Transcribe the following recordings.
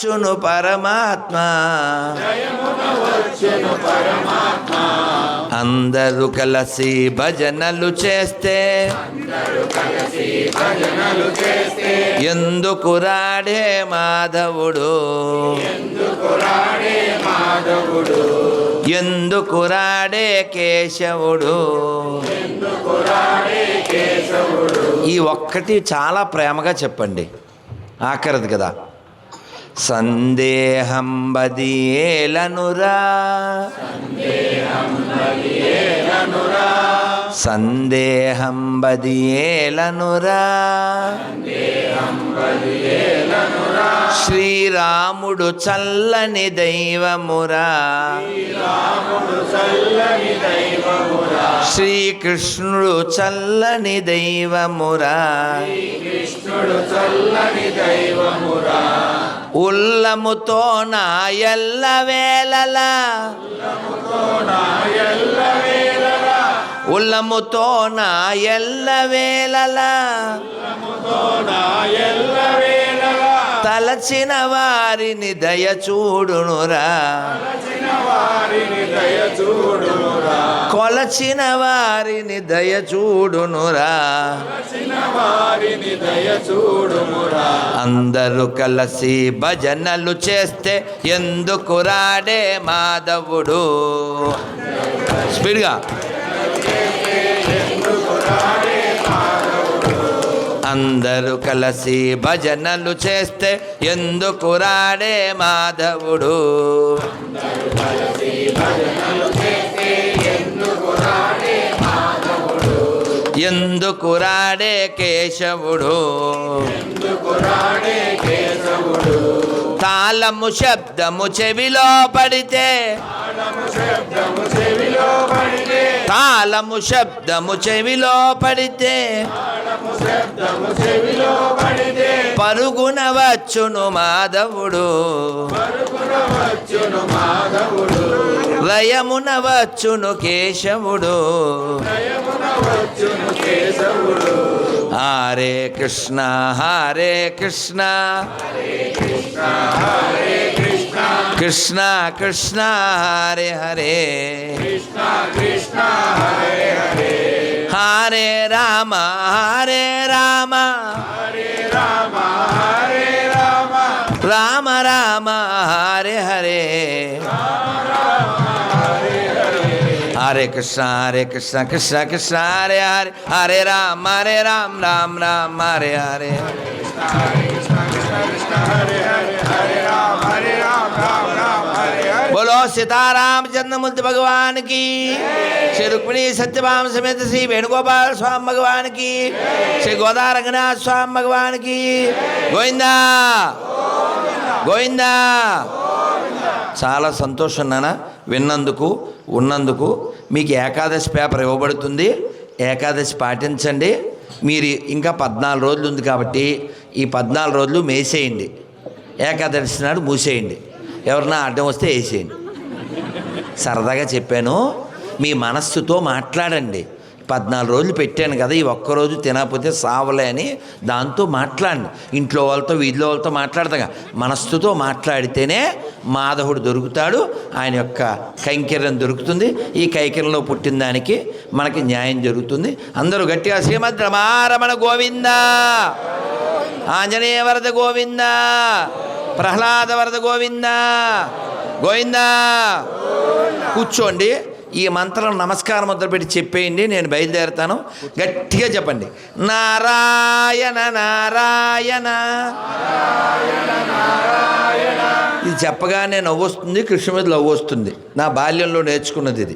వచ్చును పరమాత్మ, అందరూ కలిసి భజనలు చేస్తే ఎందుకు రాడే మాధవుడు, ఎందుకు రాడే కేశవుడు. ఈ ఒక్కటి చాలా ప్రేమగా చెప్పండి, ఆఖరిది కదా. సందేహం బదియేలనురా, సందేహం బదియేలనురా, శ్రీరాముడు చల్లని దైవమురా, శ్రీకృష్ణుడు చల్లని దైవమురా, ఉల్లముతో నా ఎల్ల వేళలా, ఉల్లముతో నా ఎల్ల వేళలా, తలచిన వారిని దయ చూడునురా, కొలచిన వారిని దయ చూడునురా, అందరూ కలిసి భజనలు చేస్తే ఎందుకు రాడే మాధవుడు. స్పీడ్గా. అందరూ కలిసి భజనలు చేస్తే ఎందుకు రాడే మాధవుడు, ఎందుకు రాడే కేశవుడు. తాళము శబ్దము చెవిలో పడితే, తాళము శబ్దము చెవిలో పడితే పరుగున వచ్చును మాధవుడు, లయమున వచ్చును కేశవుడు. హరే కృష్ణ హరే కృష్ణ, కృష్ణ కృష్ణ హరే హరే, హరే రామ హరే రామ, రామ రామ హరే హరే. హరే కృష్ణ కృష్ణ కృష్ణ హరే హరే, హరే రామ రామ రామ హరే హరే. बोलो सीताराम चंद्रमूर्ति भगवान की, श्री रुक्मिणी सत्यभाम समेत श्री वेणुगोपाल स्वामी भगवान की, श्री गोदा रंगनाथ स्वामी भगवान की. गोविंदा గోవిందా. చాలా సంతోషం నాన్న విన్నందుకు ఉన్నందుకు. మీకు ఏకాదశి పేపర్ ఇవ్వబడుతుంది, ఏకాదశి పాటించండి. మీరు ఇంకా 14 రోజులు ఉంది కాబట్టి ఈ 14 రోజులు మేసేయండి, ఏకాదశి నాడు మూసేయండి, ఎవరన్నా అడ్డం వస్తే వేసేయండి. సరదాగా చెప్పాను, మీ మనస్సుతో మాట్లాడండి. 14 రోజులు పెట్టాను కదా, ఈ ఒక్కరోజు తినకపోతే సావలే అని దాంతో మాట్లాడండి. ఇంట్లో వాళ్ళతో వీధిలో వాళ్ళతో మాట్లాడతాగా, మనస్సుతో మాట్లాడితేనే మాధవుడు దొరుకుతాడు, ఆయన యొక్క కైంకర్యం దొరుకుతుంది. ఈ కైంకర్యంలో పుట్టిన దానికి మనకి న్యాయం జరుగుతుంది. అందరూ గట్టిగా శ్రీమద్ రమారమణ గోవింద, ఆంజనేయ వరద గోవింద, ప్రహ్లాద వరద గోవింద గోవింద. కూర్చోండి, ఈ మంత్రం నమస్కారం మొదలుపెట్టి చెప్పేయండి, నేను బయలుదేరుతాను. గట్టిగా చెప్పండి, నారాయణ నారాయణ. ఇది చెప్పగానే నవ్వు వస్తుంది, కృష్ణ మీద లవ్ వస్తుంది. నా బాల్యంలో నేర్చుకున్నది ఇది.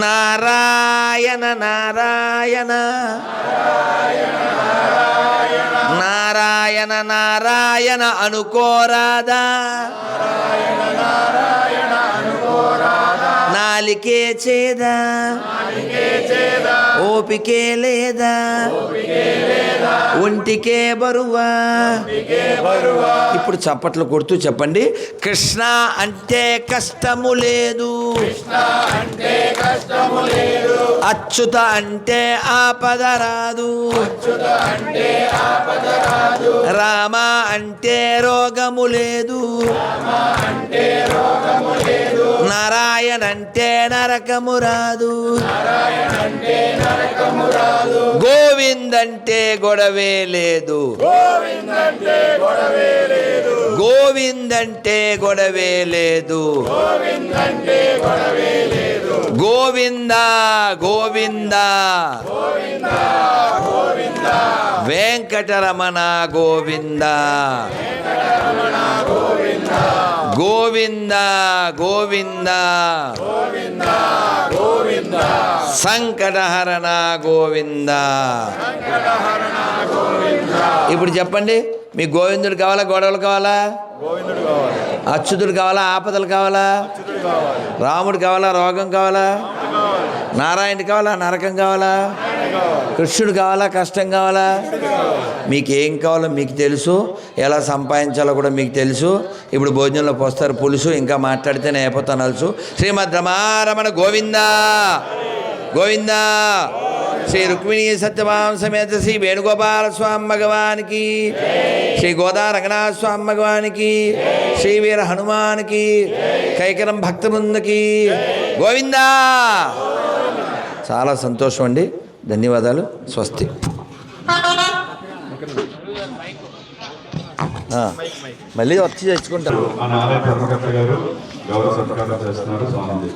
నారాయణ నారాయణ నారాయణ నారాయణ అనుకోరాదా, నాలికే చేదా ఓపికే లేదా ఒంటికే బరువా. ఇప్పుడు చప్పట్లు కొడుతూ చెప్పండి. కృష్ణ అంటే కష్టము లేదు, అచ్యుత అంటే ఆపద రాదు, రామ అంటే రోగము లేదు, నారాయణ అంటే నరకము రాదు, గోవింద్ అంటే గొడవే లేదు, గోవింద్ అంటే గొడవే లేదు, గోవింద గోవింద వెంకటరమణ గోవింద, గోవింద గోవింద సంకటహరణ గోవింద. ఇప్పుడు చెప్పండి, మీ గోవిందుడు కావాలా, గొడవలు కావాలా? అచ్యుతుడు కావాలా, ఆపదలు కావాలా? రాముడు కావాలా, రోగం కావాలా? నారాయణుడు కావాలా, నరకం కావాలా? కృష్ణుడు కావాలా, కష్టం కావాలా? మీకు ఏం కావాలో మీకు తెలుసు, ఎలా సంపాదించాలో కూడా మీకు తెలుసు. ఇప్పుడు భోజనంలో పోస్తారు పులుసు, ఇంకా మాట్లాడితేనే అయిపోతాను అలుసు. శ్రీమద్ రమారమణ గోవిందా గోవిందా. శ్రీ రుక్మిణీ సత్యభామ సమేత శ్రీ వేణుగోపాల స్వామి భగవానికి, శ్రీ గోదా రంగనాథ స్వామి భగవానికి, శ్రీ వీర హనుమానికి, కైకరం భక్త బృందకి గోవిందా. చాలా సంతోషం అండి, ధన్యవాదాలు, స్వస్తి. మళ్ళీ వచ్చి తెచ్చుకుంటారు. మన ఆలయ ధర్మకర్త గారు గౌరవ సత్కారం చేస్తున్నారు. స్వామి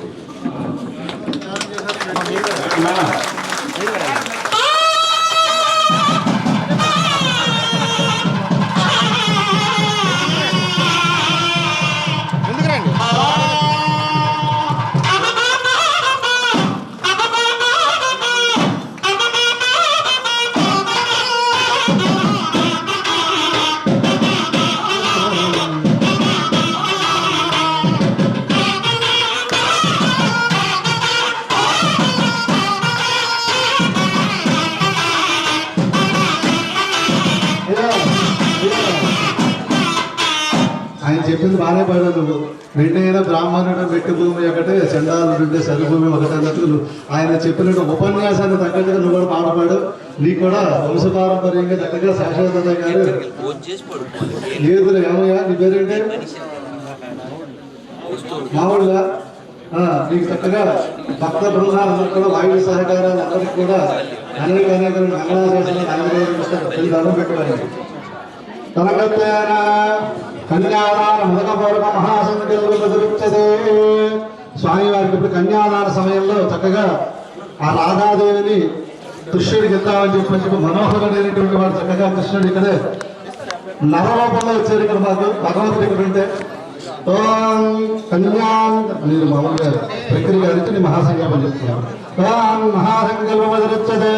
ఆయన చెప్పింది బాగానే పడవు. నువ్వు రెండైనా బ్రాహ్మణుడు మెట్టు భూమి ఒకటే, చండాలుడు సరిభూమి ఒకటే అన్నట్టు ఆయన చెప్పినట్టు ఉపన్యాసాన్ని తగ్గట్టుగా నువ్వు కూడా పాడపాడు. నీకు కూడా వంశపారంపర్యంగా చక్కగా శాశ్వత గారు ఏదులు ఏమయ్యా, నీ పేరేంటి? మామూలుగా నీకు చక్కగా భక్త బృందాలందరూ కూడా వాయువు సహకారాలు అందరికీ కూడా అనేక మంగళాశాసనాలు దండం పెట్టుకోవాలి. తనకత్యాన కన్యాదాన మదకపూర్వక మహాసంకల్పే. స్వామివారికి ఇప్పుడు కన్యాదాన సమయంలో చక్కగా ఆ రాధాదేవిని కృష్ణుడికి ఇద్దామని చెప్పి మనోహరుడైనటువంటి వాడు చక్కగా కృష్ణుడు ఇక్కడే నరరూపంలో వచ్చారు. ఇక్కడ మాకు భగవంతుడి ఇక్కడ ఉంటే ఓం కన్యా నేను మామూలుగా ప్రక్రియ గారికి నీ మహాసంకల్పం చెప్తున్నాను. ఓం మహాసంకల్పమదృచ్చతే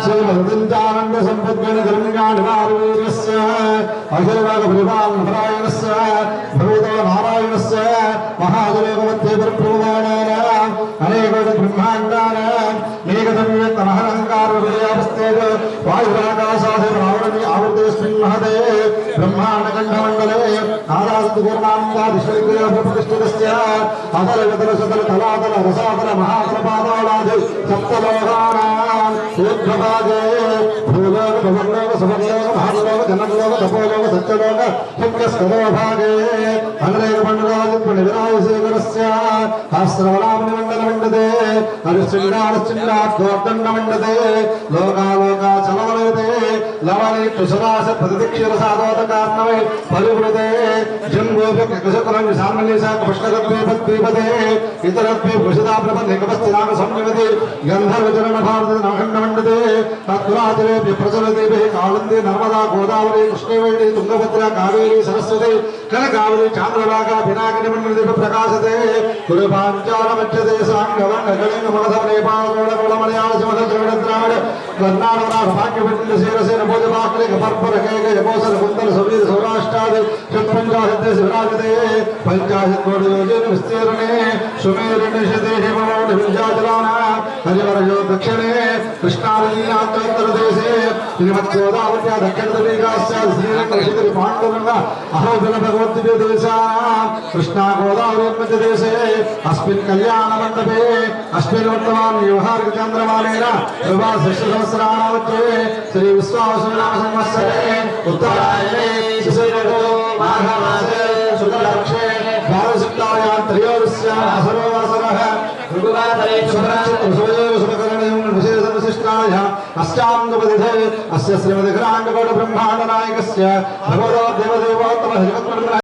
శ్రీమదంతానంద సంపద్గణ ధర్మికాణివారవీర్యస్య అఖిలలోక పరిపాలనపరాయణస్య భగవతో నారాయణస్య మహాజలోకమధ్యే పరిప్రమాణేన అనేకోటి బ్రహ్మాండానాం ఏకదవ్యక్త మహరహంకార విజయావస్థేన వాయురాకాశాది రావణి ఆవృతేస్మిన్ మహదే బ్రహ్మాండకంఠమండలే ఆదాస్తు పూర్ణాంగాదిశ్వరిగ్రహప్రతిష్ఠితస్య అదల విదల సదల తలాదల రసాదల మహాప్రపాదాలాది సప్తలోకానాం ఊర్ధ్వభాగే భూలోక భువర్లోక సువర్లోక మహాలోక జనలోక తపోలోక సత్యలోక పుణ్యస్కరోభాగే అనేక మండలాది వినాయశేఖరస్య ఆశ్రవణామని మండల మండదే హరిశ్చండాశ్చండాద్గోర్దండ మండదే లోకాలోకా చలవనదే లవణి తుసరాశ ప్రతిక్షర సాధోదకార్ణవై పరివృదే జంగోపి కృషకులం విశామల్యశాఖ పుష్కరద్వీపద్వీపదే ఇతరద్వీ భుషదా ప్రపంచకపస్థిరామ సంయమతి గంధర్వచరణ భారత నవఖండ మండదే తత్పురాతిరేభ్య ప్రచలదేభి కాళంది నర్మదా గోదావరి కృష్ణవేణి తుంగభద్ర కావేరి సరస్వతి కనకావరి చాంద్రభాగా పినాకిని మండలి ప్రకాశతే కురుపాంచాల మధ్యదే సాంగవంగ కళింగ మగధ నేపాళ మలయాళ సమధ ద్రవిడ ద్రావిడ కర్ణాటక భాగ్యపట్టిన శీరసేన భోజపాక్లిక పర్పర కేక యమోసర కుందల సవీర సౌరాష్ట్రాది షట్పంచాశ सत्य शिवराजते पंचाशत कोटि योजन विस्तीर्णे सुमेरुनिषदे हिमवोनि विंध्याचलाना हरिवरयो दक्षिणे कृष्णानदीनान्तरदेशे श्रीमद्गोदावत्या दक्षिणतटीकास्य श्रीरङ्गशिखरि पाण्डुरङ्ग अहोबिल भगवद्दिव्य देशानां कृष्णा गोदावरी मध्यदेशे अस्मिन् कल्याणमण्डपे अस्मिन् वर्तमान व्यवहारिक चन्द्रमानेन विवाहसहस्राणावत्ये श्री विश्वावसुनाम संवत्सरे उत्तरायणे शिशिरऋतौ माघमासे शुक्लपक्षे द्वादशसप्तायां त्रयोदश्यां असरोवासरः अष्टाङ्गपदिधे अस्य श्रीमद् ब्रह्माण्ड नायकस्य भगवतो देवदेवोत्तम